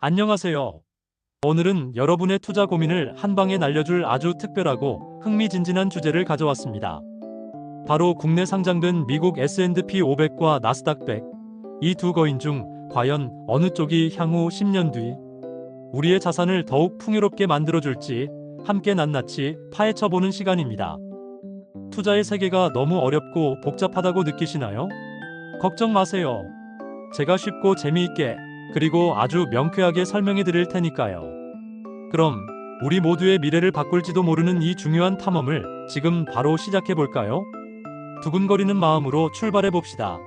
안녕하세요. 오늘은 여러분의 투자 고민을 한 방에 날려줄 아주 특별하고 흥미진진한 주제를 가져왔습니다. 바로 국내 상장된 미국 S&P 500과 나스닥 100, 이 두 거인 중 과연 어느 쪽이 향후 10년 뒤 우리의 자산을 더욱 풍요롭게 만들어줄지 함께 낱낱이 파헤쳐보는 시간입니다. 투자의 세계가 너무 어렵고 복잡하다고 느끼시나요? 걱정 마세요. 제가 쉽고 재미있게 그리고 아주 명쾌하게 설명해 드릴 테니까요. 그럼 우리 모두의 미래를 바꿀지도 모르는 이 중요한 탐험을 지금 바로 시작해 볼까요? 두근거리는 마음으로 출발해 봅시다.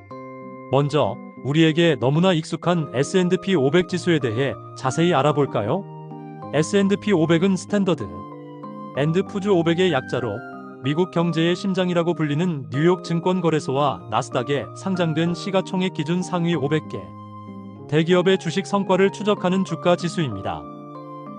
먼저 우리에게 너무나 익숙한 S&P 500 지수에 대해 자세히 알아볼까요? S&P 500은 스탠더드 앤드 푸즈 500의 약자로 미국 경제의 심장이라고 불리는 뉴욕 증권거래소와 나스닥에 상장된 시가총액 기준 상위 500개 대기업의 주식 성과를 추적하는 주가 지수입니다.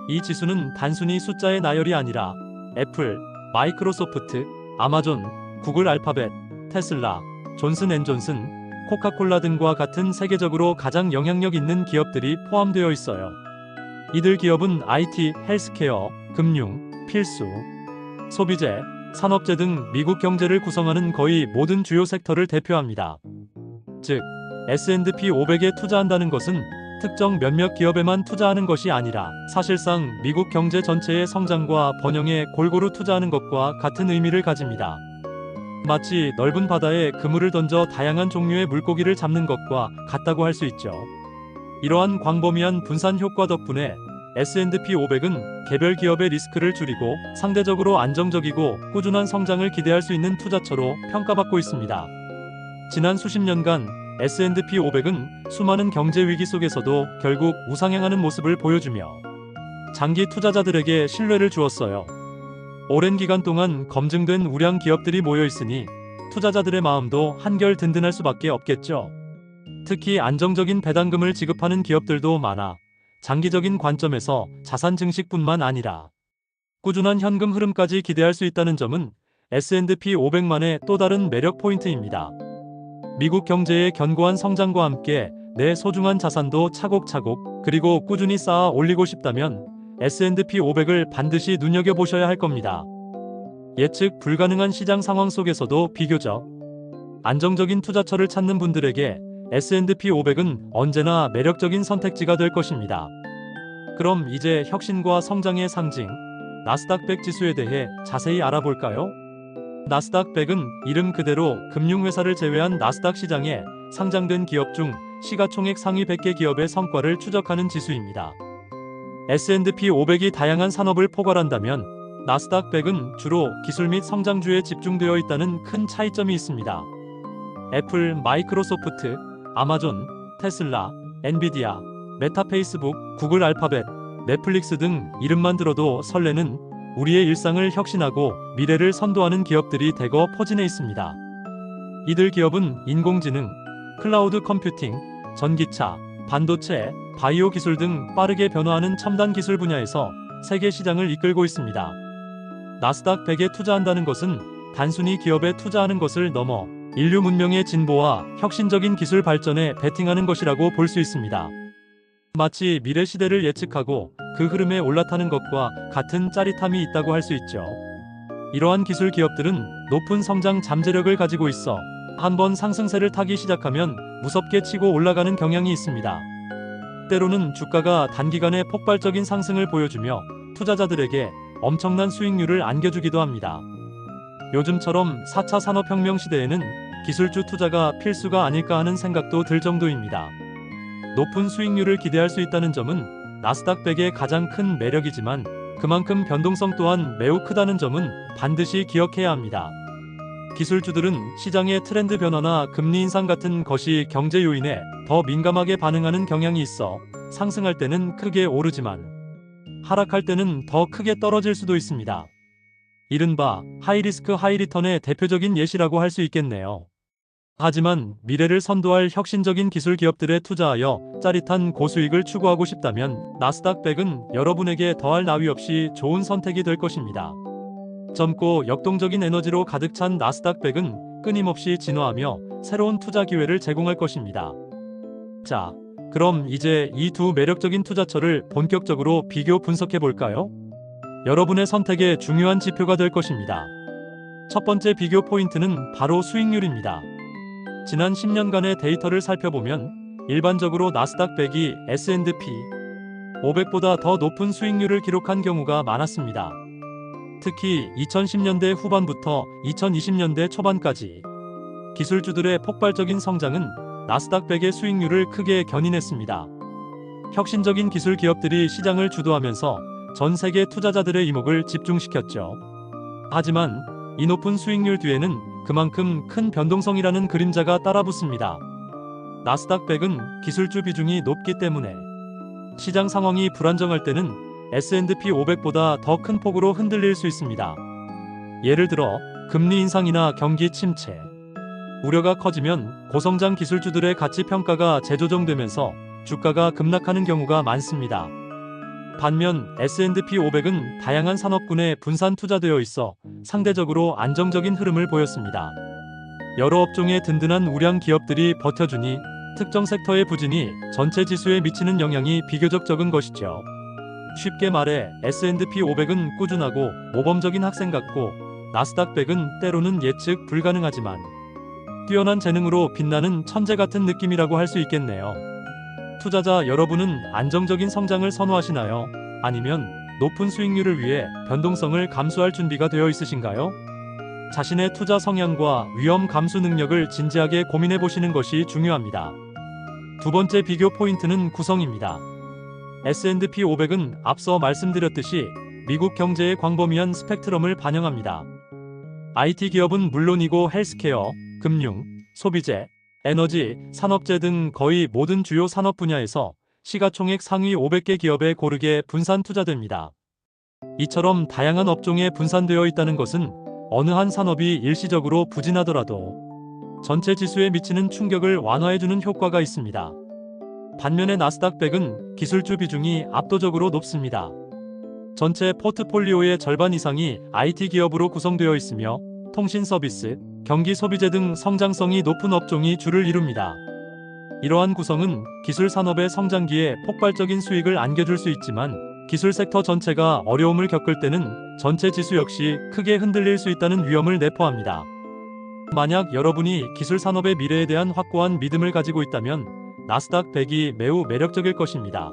이 지수는 단순히 숫자의 나열이 아니라 애플, 마이크로소프트, 아마존, 구글 알파벳, 테슬라, 존슨앤존슨, 코카콜라 등과 같은 세계적으로 가장 영향력 있는 기업들이 포함되어 있어요. 이들 기업은 IT, 헬스케어, 금융, 필수, 소비재, 산업재 등 미국 경제를 구성하는 거의 모든 주요 섹터를 대표합니다. 즉, S&P 500에 투자한다는 것은 특정 몇몇 기업에만 투자하는 것이 아니라 사실상 미국 경제 전체의 성장과 번영에 골고루 투자하는 것과 같은 의미를 가집니다. 마치 넓은 바다에 그물을 던져 다양한 종류의 물고기를 잡는 것과 같다고 할 수 있죠. 이러한 광범위한 분산 효과 덕분에 S&P 500은 개별 기업의 리스크를 줄이고 상대적으로 안정적이고 꾸준한 성장을 기대할 수 있는 투자처로 평가받고 있습니다. 지난 수십 년간 S&P 500은 수많은 경제 위기 속에서도 결국 우상향하는 모습을 보여주며 장기 투자자들에게 신뢰를 주었어요. 오랜 기간 동안 검증된 우량 기업들이 모여 있으니 투자자들의 마음도 한결 든든할 수밖에 없겠죠. 특히 안정적인 배당금을 지급하는 기업들도 많아 장기적인 관점에서 자산 증식뿐만 아니라 꾸준한 현금 흐름까지 기대할 수 있다는 점은 S&P 500만의 또 다른 매력 포인트입니다. 미국 경제의 견고한 성장과 함께 내 소중한 자산도 차곡차곡 그리고 꾸준히 쌓아 올리고 싶다면 S&P 500을 반드시 눈여겨보셔야 할 겁니다. 예측 불가능한 시장 상황 속에서도 비교적 안정적인 투자처를 찾는 분들에게 S&P 500은 언제나 매력적인 선택지가 될 것입니다. 그럼 이제 혁신과 성장의 상징, 나스닥 100 지수에 대해 자세히 알아볼까요? 나스닥 100은 이름 그대로 금융회사를 제외한 나스닥 시장에 상장된 기업 중 시가총액 상위 100개 기업의 성과를 추적하는 지수입니다. S&P 500이 다양한 산업을 포괄한다면 나스닥 100은 주로 기술 및 성장주에 집중되어 있다는 큰 차이점이 있습니다. 애플, 마이크로소프트, 아마존, 테슬라, 엔비디아, 메타 페이스북, 구글 알파벳, 넷플릭스 등 이름만 들어도 설레는 우리의 일상을 혁신하고 미래를 선도하는 기업들이 대거 포진해 있습니다. 이들 기업은 인공지능, 클라우드 컴퓨팅, 전기차, 반도체, 바이오 기술 등 빠르게 변화하는 첨단 기술 분야에서 세계 시장을 이끌고 있습니다. 나스닥 100에 투자한다는 것은 단순히 기업에 투자하는 것을 넘어 인류 문명의 진보와 혁신적인 기술 발전에 베팅하는 것이라고 볼 수 있습니다. 마치 미래 시대를 예측하고 그 흐름에 올라타는 것과 같은 짜릿함이 있다고 할 수 있죠. 이러한 기술 기업들은 높은 성장 잠재력을 가지고 있어 한번 상승세를 타기 시작하면 무섭게 치고 올라가는 경향이 있습니다. 때로는 주가가 단기간에 폭발적인 상승을 보여주며 투자자들에게 엄청난 수익률을 안겨주기도 합니다. 요즘처럼 4차 산업혁명 시대에는 기술주 투자가 필수가 아닐까 하는 생각도 들 정도입니다. 높은 수익률을 기대할 수 있다는 점은 나스닥 100의 가장 큰 매력이지만 그만큼 변동성 또한 매우 크다는 점은 반드시 기억해야 합니다. 기술주들은 시장의 트렌드 변화나 금리 인상 같은 것이 경제 요인에 더 민감하게 반응하는 경향이 있어 상승할 때는 크게 오르지만 하락할 때는 더 크게 떨어질 수도 있습니다. 이른바 하이리스크 하이리턴의 대표적인 예시라고 할 수 있겠네요. 하지만 미래를 선도할 혁신적인 기술 기업들에 투자하여 짜릿한 고수익을 추구하고 싶다면 나스닥 100은 여러분에게 더할 나위 없이 좋은 선택이 될 것입니다. 젊고 역동적인 에너지로 가득 찬 나스닥 100은 끊임없이 진화하며 새로운 투자 기회를 제공할 것입니다. 자, 그럼 이제 이 두 매력적인 투자처를 본격적으로 비교 분석해 볼까요? 여러분의 선택에 중요한 지표가 될 것입니다. 첫 번째 비교 포인트는 바로 수익률입니다. 지난 10년간의 데이터를 살펴보면 일반적으로 나스닥 100이 S&P 500보다 더 높은 수익률을 기록한 경우가 많았습니다. 특히 2010년대 후반부터 2020년대 초반까지 기술주들의 폭발적인 성장은 나스닥 100의 수익률을 크게 견인했습니다. 혁신적인 기술 기업들이 시장을 주도하면서 전 세계 투자자들의 이목을 집중시켰죠. 하지만 이 높은 수익률 뒤에는 그만큼 큰 변동성이라는 그림자가 따라붙습니다. 나스닥 100은 기술주 비중이 높기 때문에 시장 상황이 불안정할 때는 S&P 500보다 더 큰 폭으로 흔들릴 수 있습니다. 예를 들어 금리 인상이나 경기 침체, 우려가 커지면 고성장 기술주들의 가치 평가가 재조정되면서 주가가 급락하는 경우가 많습니다. 반면 S&P 500은 다양한 산업군에 분산 투자되어 있어 상대적으로 안정적인 흐름을 보였습니다. 여러 업종의 든든한 우량 기업들이 버텨주니 특정 섹터의 부진이 전체 지수에 미치는 영향이 비교적 적은 것이죠. 쉽게 말해 S&P 500은 꾸준하고 모범적인 학생 같고 나스닥 100은 때로는 예측 불가능하지만 뛰어난 재능으로 빛나는 천재 같은 느낌이라고 할 수 있겠네요. 투자자 여러분은 안정적인 성장을 선호하시나요? 아니면 높은 수익률을 위해 변동성을 감수할 준비가 되어 있으신가요? 자신의 투자 성향과 위험 감수 능력을 진지하게 고민해 보시는 것이 중요합니다. 두 번째 비교 포인트는 구성입니다. S&P 500은 앞서 말씀드렸듯이 미국 경제의 광범위한 스펙트럼을 반영합니다. IT 기업은 물론이고 헬스케어, 금융, 소비재, 에너지, 산업재 등 거의 모든 주요 산업 분야에서 시가총액 상위 500개 기업에 고르게 분산 투자됩니다. 이처럼 다양한 업종에 분산되어 있다는 것은 어느 한 산업이 일시적으로 부진하더라도 전체 지수에 미치는 충격을 완화해주는 효과가 있습니다. 반면에 나스닥 100은 기술주 비중이 압도적으로 높습니다. 전체 포트폴리오의 절반 이상이 IT 기업으로 구성되어 있으며 통신 서비스, 경기 소비재 등 성장성이 높은 업종이 주를 이룹니다. 이러한 구성은 기술 산업의 성장기에 폭발적인 수익을 안겨줄 수 있지만 기술 섹터 전체가 어려움을 겪을 때는 전체 지수 역시 크게 흔들릴 수 있다는 위험을 내포합니다. 만약 여러분이 기술 산업의 미래에 대한 확고한 믿음을 가지고 있다면 나스닥 100이 매우 매력적일 것입니다.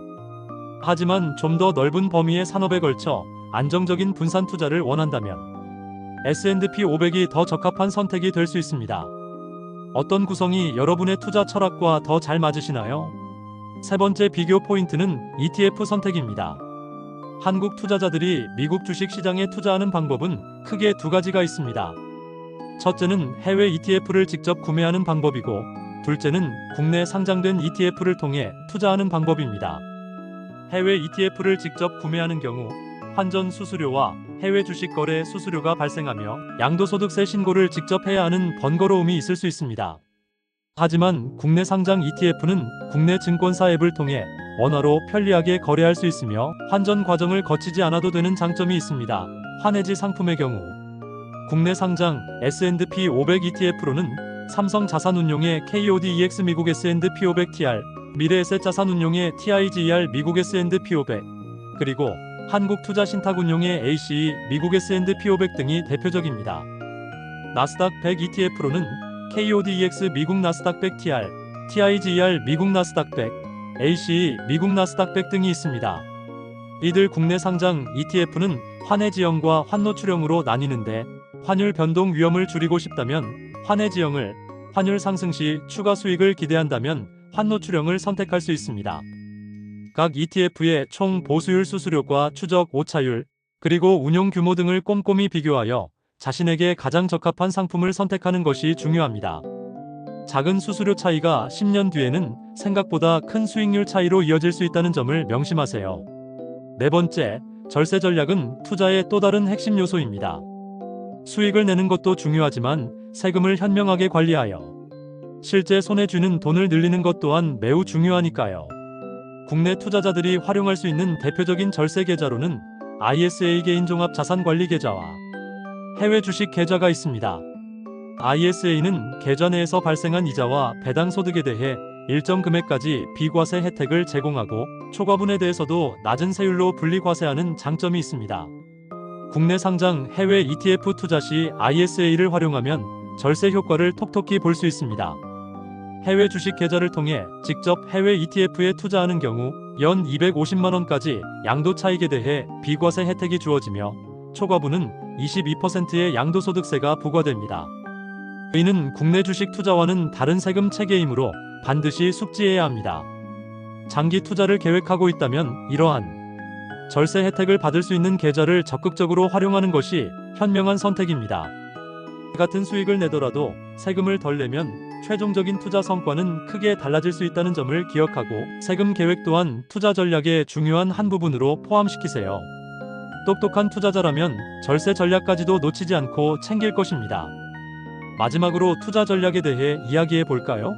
하지만 좀 더 넓은 범위의 산업에 걸쳐 안정적인 분산 투자를 원한다면 S&P 500이 더 적합한 선택이 될 수 있습니다. 어떤 구성이 여러분의 투자 철학과 더 잘 맞으시나요? 세 번째 비교 포인트는 ETF 선택입니다. 한국 투자자들이 미국 주식 시장에 투자하는 방법은 크게 두 가지가 있습니다. 첫째는 해외 ETF를 직접 구매하는 방법이고, 둘째는 국내 상장된 ETF를 통해 투자하는 방법입니다. 해외 ETF를 직접 구매하는 경우 환전 수수료와 해외 주식 거래 수수료가 발생하며 양도소득세 신고를 직접 해야 하는 번거로움이 있을 수 있습니다. 하지만 국내 상장 ETF는 국내 증권사 앱을 통해 원화로 편리하게 거래할 수 있으며 환전 과정을 거치지 않아도 되는 장점이 있습니다. 환해지 상품의 경우 국내 상장 S&P 500 ETF로는 삼성 자산운용의 KODEX 미국 S&P 500 TR, 미래에셋 자산운용의 TIGER 미국 S&P 500, 그리고 한국투자신탁운용의 ACE 미국 S&P 500 등이 대표적입니다. 나스닥 100 ETF로는 KODEX 미국 나스닥 100 TR, TIGER 미국 나스닥 100, ACE 미국 나스닥 100 등이 있습니다. 이들 국내 상장 ETF는 환해 지형과 환노 출형으로 나뉘는데 환율 변동 위험을 줄이고 싶다면 환해 지형을, 환율 상승 시 추가 수익을 기대한다면 환노 출형을 선택할 수 있습니다. 각 ETF의 총 보수율 수수료과 추적 오차율, 그리고 운용 규모 등을 꼼꼼히 비교하여 자신에게 가장 적합한 상품을 선택하는 것이 중요합니다. 작은 수수료 차이가 10년 뒤에는 생각보다 큰 수익률 차이로 이어질 수 있다는 점을 명심하세요. 네 번째, 절세 전략은 투자의 또 다른 핵심 요소입니다. 수익을 내는 것도 중요하지만 세금을 현명하게 관리하여 실제 손에 쥐는 돈을 늘리는 것 또한 매우 중요하니까요. 국내 투자자들이 활용할 수 있는 대표적인 절세 계좌로는 ISA 개인종합 자산관리 계좌와 해외 주식 계좌가 있습니다. ISA는 계좌 내에서 발생한 이자와 배당 소득에 대해 일정 금액까지 비과세 혜택을 제공하고 초과분에 대해서도 낮은 세율로 분리과세하는 장점이 있습니다. 국내 상장 해외 ETF 투자 시 ISA를 활용하면 절세 효과를 톡톡히 볼 수 있습니다. 해외 주식 계좌를 통해 직접 해외 ETF에 투자하는 경우 연 250만 원까지 양도 차익에 대해 비과세 혜택이 주어지며 초과분은 22%의 양도소득세가 부과됩니다. 이는 국내 주식 투자와는 다른 세금 체계이므로 반드시 숙지해야 합니다. 장기 투자를 계획하고 있다면 이러한 절세 혜택을 받을 수 있는 계좌를 적극적으로 활용하는 것이 현명한 선택입니다. 같은 수익을 내더라도 세금을 덜 내면 최종적인 투자 성과는 크게 달라질 수 있다는 점을 기억하고 세금 계획 또한 투자 전략의 중요한 한 부분으로 포함시키세요. 똑똑한 투자자라면 절세 전략까지도 놓치지 않고 챙길 것입니다. 마지막으로 투자 전략에 대해 이야기해 볼까요?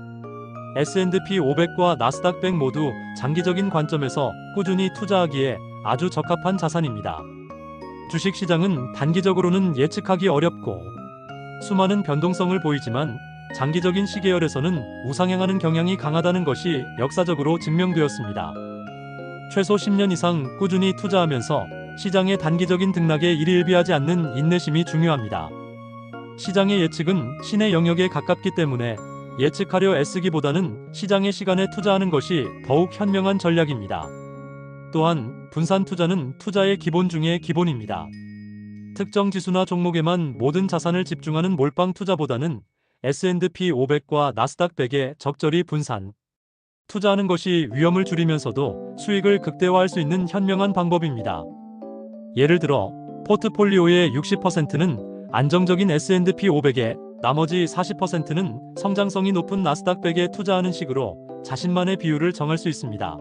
S&P 500과 나스닥 100 모두 장기적인 관점에서 꾸준히 투자하기에 아주 적합한 자산입니다. 주식시장은 단기적으로는 예측하기 어렵고 수많은 변동성을 보이지만 장기적인 시계열에서는 우상향하는 경향이 강하다는 것이 역사적으로 증명되었습니다. 최소 10년 이상 꾸준히 투자하면서 시장의 단기적인 등락에 일희일비하지 않는 인내심이 중요합니다. 시장의 예측은 신의 영역에 가깝기 때문에 예측하려 애쓰기보다는 시장의 시간에 투자하는 것이 더욱 현명한 전략입니다. 또한 분산 투자는 투자의 기본 중의 기본입니다. 특정 지수나 종목에만 모든 자산을 집중하는 몰빵 투자보다는 S&P 500과 나스닥 100에 적절히 분산 투자하는 것이 위험을 줄이면서도 수익을 극대화할 수 있는 현명한 방법입니다. 예를 들어 포트폴리오의 60%는 안정적인 S&P 500에 나머지 40%는 성장성이 높은 나스닥 100에 투자하는 식으로 자신만의 비율을 정할 수 있습니다.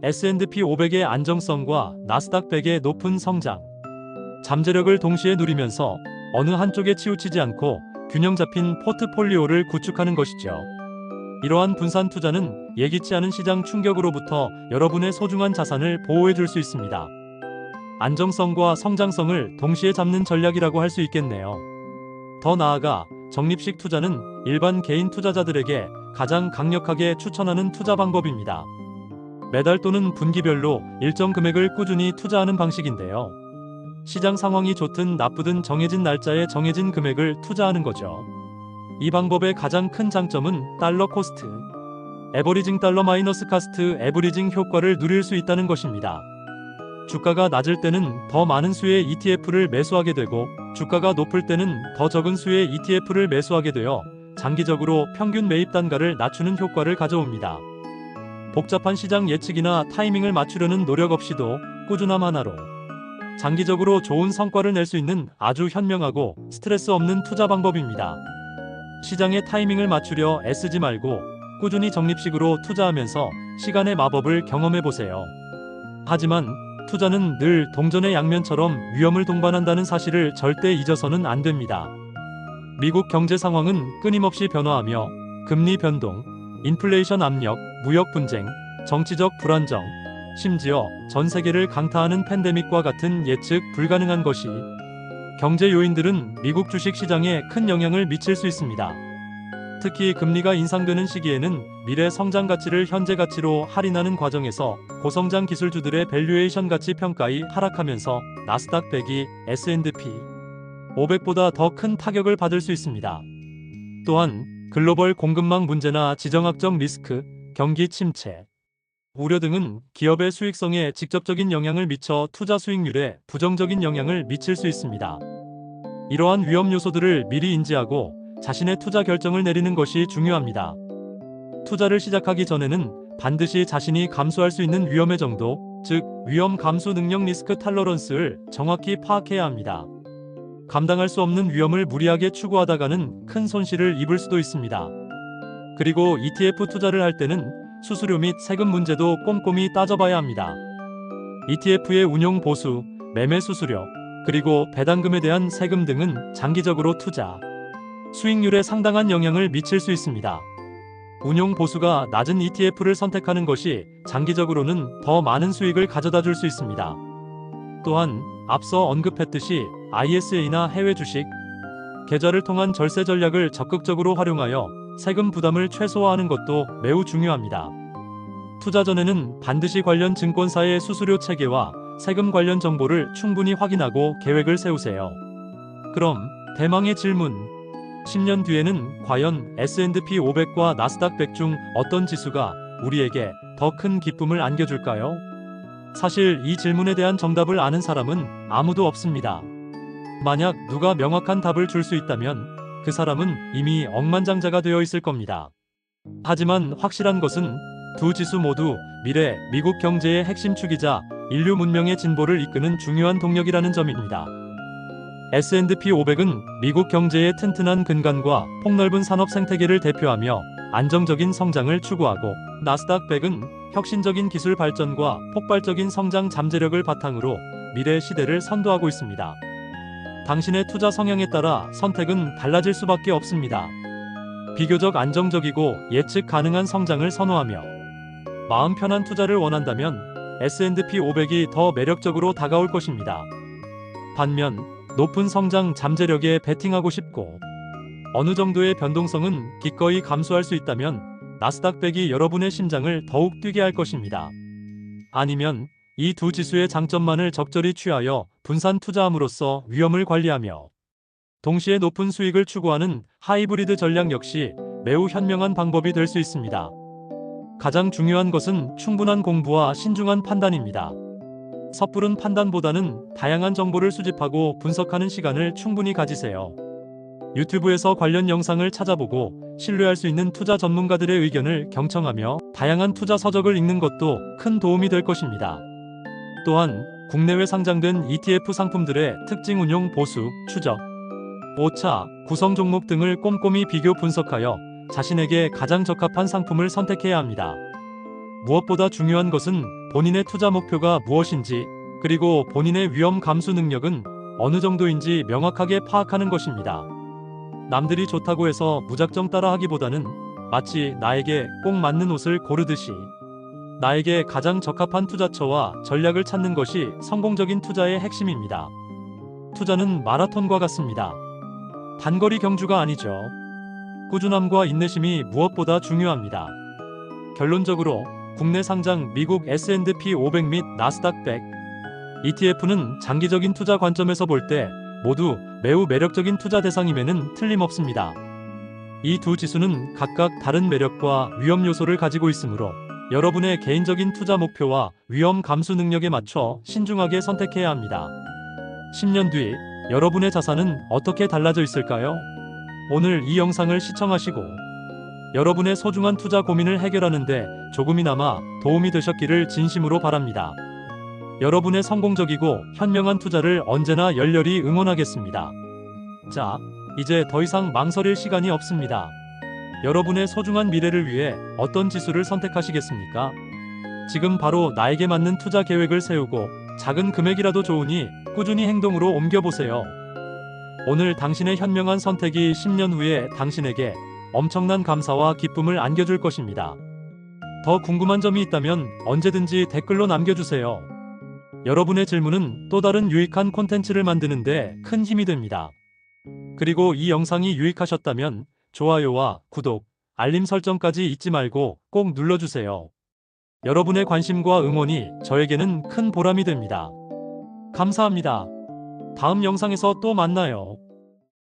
S&P 500의 안정성과 나스닥 100의 높은 성장, 잠재력을 동시에 누리면서 어느 한쪽에 치우치지 않고 균형 잡힌 포트폴리오를 구축하는 것이죠. 이러한 분산 투자는 예기치 않은 시장 충격으로부터 여러분의 소중한 자산을 보호해 줄 수 있습니다. 안정성과 성장성을 동시에 잡는 전략이라고 할 수 있겠네요. 더 나아가 적립식 투자는 일반 개인 투자자들에게 가장 강력하게 추천하는 투자 방법입니다. 매달 또는 분기별로 일정 금액을 꾸준히 투자하는 방식인데요. 시장 상황이 좋든 나쁘든 정해진 날짜에 정해진 금액을 투자하는 거죠. 이 방법의 가장 큰 장점은 달러 코스트, 에버리징 달러 마이너스 카스트 에버리징 효과를 누릴 수 있다는 것입니다. 주가가 낮을 때는 더 많은 수의 ETF를 매수하게 되고 주가가 높을 때는 더 적은 수의 ETF를 매수하게 되어 장기적으로 평균 매입 단가를 낮추는 효과를 가져옵니다. 복잡한 시장 예측이나 타이밍을 맞추려는 노력 없이도 꾸준함 하나로 장기적으로 좋은 성과를 낼 수 있는 아주 현명하고 스트레스 없는 투자 방법입니다. 시장의 타이밍을 맞추려 애쓰지 말고 꾸준히 적립식으로 투자하면서 시간의 마법을 경험해 보세요. 하지만 투자는 늘 동전의 양면처럼 위험을 동반한다는 사실을 절대 잊어서는 안 됩니다. 미국 경제 상황은 끊임없이 변화하며 금리 변동, 인플레이션 압력, 무역 분쟁, 정치적 불안정, 심지어 전 세계를 강타하는 팬데믹과 같은 예측 불가능한 것이 경제 요인들은 미국 주식 시장에 큰 영향을 미칠 수 있습니다. 특히 금리가 인상되는 시기에는 미래 성장 가치를 현재 가치로 할인하는 과정에서 고성장 기술주들의 밸류에이션 가치 평가이 하락하면서 나스닥 100이 S&P 500보다 더 큰 타격을 받을 수 있습니다. 또한 글로벌 공급망 문제나 지정학적 리스크, 경기 침체, 우려 등은 기업의 수익성에 직접적인 영향을 미쳐 투자 수익률에 부정적인 영향을 미칠 수 있습니다. 이러한 위험 요소들을 미리 인지하고 자신의 투자 결정을 내리는 것이 중요합니다. 투자를 시작하기 전에는 반드시 자신이 감수할 수 있는 위험의 정도, 즉 위험 감수 능력 리스크 탈러런스를 정확히 파악해야 합니다. 감당할 수 없는 위험을 무리하게 추구하다가는 큰 손실을 입을 수도 있습니다. 그리고 ETF 투자를 할 때는 수수료 및 세금 문제도 꼼꼼히 따져봐야 합니다. ETF의 운용 보수, 매매 수수료, 그리고 배당금에 대한 세금 등은 장기적으로 투자 수익률에 상당한 영향을 미칠 수 있습니다. 운용 보수가 낮은 ETF를 선택하는 것이 장기적으로는 더 많은 수익을 가져다 줄 수 있습니다. 또한 앞서 언급했듯이 ISA나 해외 주식 계좌를 통한 절세 전략을 적극적으로 활용하여 세금 부담을 최소화하는 것도 매우 중요합니다. 투자 전에는 반드시 관련 증권사의 수수료 체계와 세금 관련 정보를 충분히 확인하고 계획을 세우세요. 그럼 대망의 질문. 10년 뒤에는 과연 S&P 500과 나스닥 100 중 어떤 지수가 우리에게 더 큰 기쁨을 안겨줄까요? 사실 이 질문에 대한 정답을 아는 사람은 아무도 없습니다. 만약 누가 명확한 답을 줄 수 있다면 그 사람은 이미 억만장자가 되어 있을 겁니다. 하지만 확실한 것은 두 지수 모두 미래 미국 경제의 핵심 축이자 인류 문명의 진보를 이끄는 중요한 동력이라는 점입니다. S&P 500은 미국 경제의 튼튼한 근간과 폭넓은 산업 생태계를 대표하며 안정적인 성장을 추구하고, 나스닥 100은 혁신적인 기술 발전과 폭발적인 성장 잠재력을 바탕으로 미래 시대를 선도하고 있습니다. 당신의 투자 성향에 따라 선택은 달라질 수밖에 없습니다. 비교적 안정적이고 예측 가능한 성장을 선호하며 마음 편한 투자를 원한다면 S&P 500이 더 매력적으로 다가올 것입니다. 반면 높은 성장 잠재력에 베팅하고 싶고 어느 정도의 변동성은 기꺼이 감수할 수 있다면 나스닥 100이 여러분의 심장을 더욱 뛰게 할 것입니다. 아니면 이 두 지수의 장점만을 적절히 취하여 분산 투자함으로써 위험을 관리하며 동시에 높은 수익을 추구하는 하이브리드 전략 역시 매우 현명한 방법이 될 수 있습니다. 가장 중요한 것은 충분한 공부와 신중한 판단입니다. 섣부른 판단보다는 다양한 정보를 수집하고 분석하는 시간을 충분히 가지세요. 유튜브에서 관련 영상을 찾아보고 신뢰할 수 있는 투자 전문가들의 의견을 경청하며 다양한 투자 서적을 읽는 것도 큰 도움이 될 것입니다. 또한 국내외 상장된 ETF 상품들의 특징, 운용, 보수, 추적, 오차, 구성 종목 등을 꼼꼼히 비교 분석하여 자신에게 가장 적합한 상품을 선택해야 합니다. 무엇보다 중요한 것은 본인의 투자 목표가 무엇인지, 그리고 본인의 위험 감수 능력은 어느 정도인지 명확하게 파악하는 것입니다. 남들이 좋다고 해서 무작정 따라하기보다는 마치 나에게 꼭 맞는 옷을 고르듯이 나에게 가장 적합한 투자처와 전략을 찾는 것이 성공적인 투자의 핵심입니다. 투자는 마라톤과 같습니다. 단거리 경주가 아니죠. 꾸준함과 인내심이 무엇보다 중요합니다. 결론적으로 국내 상장 미국 S&P 500 및 나스닥 100 ETF는 장기적인 투자 관점에서 볼 때 모두 매우 매력적인 투자 대상임에는 틀림없습니다. 이 두 지수는 각각 다른 매력과 위험 요소를 가지고 있으므로 여러분의 개인적인 투자 목표와 위험 감수 능력에 맞춰 신중하게 선택해야 합니다. 10년 뒤 여러분의 자산은 어떻게 달라져 있을까요? 오늘 이 영상을 시청하시고 여러분의 소중한 투자 고민을 해결하는 데 조금이나마 도움이 되셨기를 진심으로 바랍니다. 여러분의 성공적이고 현명한 투자를 언제나 열렬히 응원하겠습니다. 자, 이제 더 이상 망설일 시간이 없습니다. 여러분의 소중한 미래를 위해 어떤 지수를 선택하시겠습니까? 지금 바로 나에게 맞는 투자 계획을 세우고 작은 금액이라도 좋으니 꾸준히 행동으로 옮겨보세요. 오늘 당신의 현명한 선택이 10년 후에 당신에게 엄청난 감사와 기쁨을 안겨줄 것입니다. 더 궁금한 점이 있다면 언제든지 댓글로 남겨주세요. 여러분의 질문은 또 다른 유익한 콘텐츠를 만드는 데 큰 힘이 됩니다. 그리고 이 영상이 유익하셨다면 좋아요와 구독, 알림 설정까지 잊지 말고 꼭 눌러주세요. 여러분의 관심과 응원이 저에게는 큰 보람이 됩니다. 감사합니다. 다음 영상에서 또 만나요.